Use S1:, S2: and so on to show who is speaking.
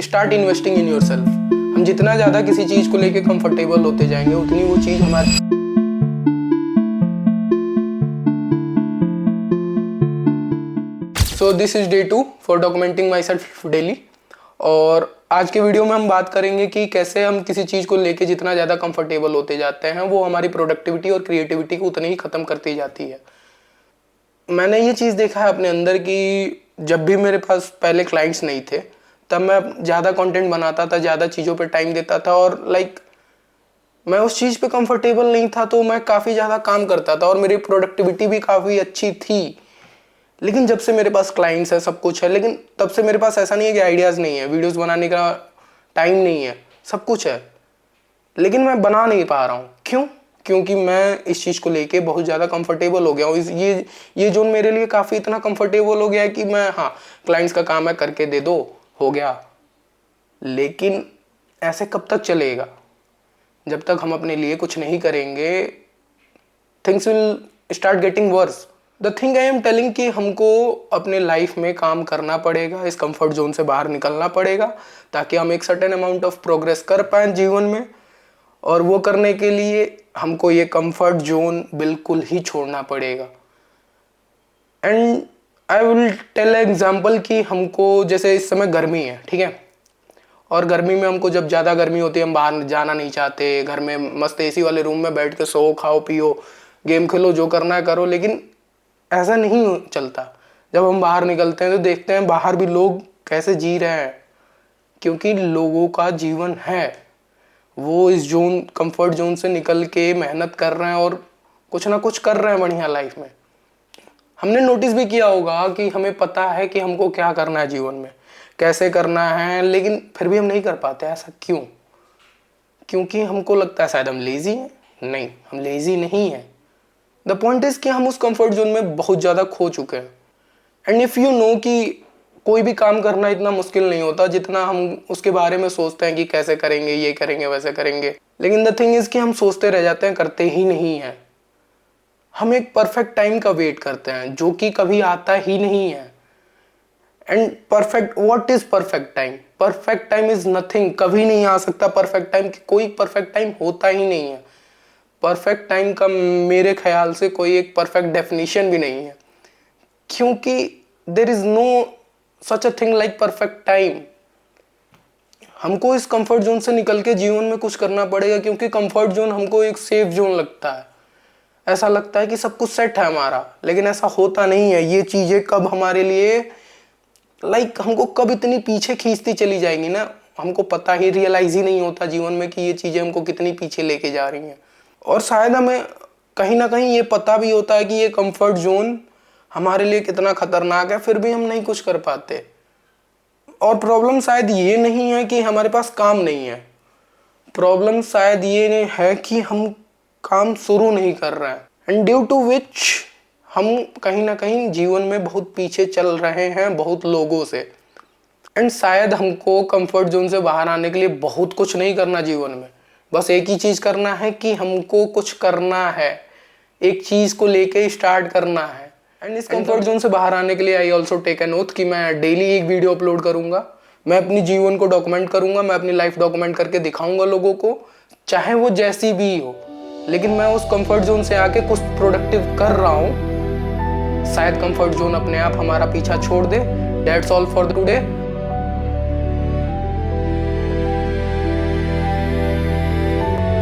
S1: Start investing in your self. हम जितना ज़्यादा किसी चीज़ को लेके कंफर्टेबल होते जाएंगे उतनी वो चीज़ हमारे so this is day 2 for documenting my self daily. और आज के वीडियो में हम बात करेंगे कि कैसे हम किसी चीज़ को लेके जितना ज़्यादा कंफर्टेबल होते जाते हैं वो हमारी प्रोडक्टिविटी और क्रिएटिविटी को उतनी ही ख़त्म करती जाती है। मैंने ये चीज़ देखा है अपने अंदर कि जब भी मेरे पास पहले क्लाइंट्स नहीं थे तब मैं ज़्यादा कंटेंट बनाता था, ज़्यादा चीज़ों पे टाइम देता था और मैं उस चीज़ पे कंफर्टेबल नहीं था तो मैं काफ़ी ज़्यादा काम करता था और मेरी प्रोडक्टिविटी भी काफ़ी अच्छी थी। लेकिन जब से मेरे पास क्लाइंट्स है, सब कुछ है, लेकिन तब से मेरे पास ऐसा नहीं है कि आइडियाज़ नहीं है, वीडियोस बनाने का टाइम नहीं है, सब कुछ है, लेकिन मैं बना नहीं पा रहा हूँ। क्यों? क्योंकि मैं इस चीज़ को लेके बहुत ज़्यादा कंफर्टेबल हो गया हूँ। ये जोन मेरे लिए काफ़ी इतना कंफर्टेबल हो गया है कि मैं क्लाइंट्स का काम है, करके दे दो, हो गया। लेकिन ऐसे कब तक चलेगा? जब तक हम अपने लिए कुछ नहीं करेंगे things will start getting worse. The thing I am telling कि हमको अपने लाइफ में काम करना पड़ेगा, इस कंफर्ट जोन से बाहर निकलना पड़ेगा ताकि हम एक सर्टेन अमाउंट ऑफ प्रोग्रेस कर पाएँ जीवन में। और वो करने के लिए हमको ये कंफर्ट जोन बिल्कुल ही छोड़ना पड़ेगा। And I will tell example कि हमको जैसे इस समय गर्मी है, ठीक है, और गर्मी में हमको जब ज़्यादा गर्मी होती है हम बाहर जाना नहीं चाहते, घर में मस्त एसी वाले रूम में बैठ के सो, खाओ, पियो, गेम खेलो, जो करना है करो। लेकिन ऐसा नहीं चलता। जब हम बाहर निकलते हैं तो देखते हैं बाहर भी लोग कैसे जी रहे हैं, क्योंकि लोगों का जीवन है, वो इस कंफर्ट जोन से निकल के मेहनत कर रहे हैं और कुछ ना कुछ कर रहे हैं बढ़िया लाइफ में। हमने नोटिस भी किया होगा कि हमें पता है कि हमको क्या करना है जीवन में, कैसे करना है, लेकिन फिर भी हम नहीं कर पाते। ऐसा क्यों? क्योंकि हमको लगता है शायद हम लेजी हैं। नहीं, हम लेजी नहीं हैं। द पॉइंट इज कि हम उस कंफर्ट जोन में बहुत ज़्यादा खो चुके हैं। एंड इफ़ यू नो कि कोई भी काम करना इतना मुश्किल नहीं होता जितना हम उसके बारे में सोचते हैं कि कैसे करेंगे, ये करेंगे, वैसे करेंगे। लेकिन द थिंग इज कि हम सोचते रह जाते हैं, करते ही नहीं हैं। हम एक परफेक्ट टाइम का वेट करते हैं जो कि कभी आता ही नहीं है। And what is perfect time? Perfect time is nothing. कभी नहीं आ सकता परफेक्ट टाइम। कोई परफेक्ट टाइम होता ही नहीं है। परफेक्ट टाइम का मेरे ख्याल से कोई एक परफेक्ट डेफिनेशन भी नहीं है, क्योंकि there is no such a thing like perfect time. हमको इस कंफर्ट जोन से निकल के जीवन में कुछ करना पड़ेगा, क्योंकि कंफर्ट जोन हमको एक सेफ जोन लगता है। ऐसा लगता है कि सब कुछ सेट है हमारा, लेकिन ऐसा होता नहीं है। ये चीज़ें कब हमारे लिए हमको कब इतनी पीछे खींचती चली जाएंगी ना, हमको पता ही, रियलाइज ही नहीं होता जीवन में कि ये चीज़ें हमको कितनी पीछे लेके जा रही हैं। और शायद हमें कहीं ना कहीं ये पता भी होता है कि ये कंफर्ट जोन हमारे लिए कितना खतरनाक है, फिर भी हम नहीं कुछ कर पाते। और प्रॉब्लम शायद ये नहीं है कि हमारे पास काम नहीं है, प्रॉब्लम शायद ये है कि हम काम शुरू नहीं कर रहे हैं। एंड ड्यू टू विच हम कहीं ना कहीं जीवन में बहुत पीछे चल रहे हैं बहुत लोगों से। एंड शायद हमको कंफर्ट जोन से बाहर आने के लिए बहुत कुछ नहीं करना जीवन में, बस एक ही चीज़ करना है कि हमको कुछ करना है, एक चीज़ को लेके स्टार्ट करना है। एंड इस कंफर्ट जोन से बाहर आने के लिए I also take an oath कि मैं डेली एक वीडियो अपलोड करूँगा। मैं अपनी जीवन को डॉक्यूमेंट करूँगा, मैं अपनी लाइफ डॉक्यूमेंट करके दिखाऊँगा लोगों को, चाहे वो जैसी भी हो। लेकिन मैं उस कंफर्ट जोन से आके कुछ प्रोडक्टिव कर रहा हूँ। शायद कंफर्ट जोन अपने आप हमारा पीछा छोड़ दे। That's all for today.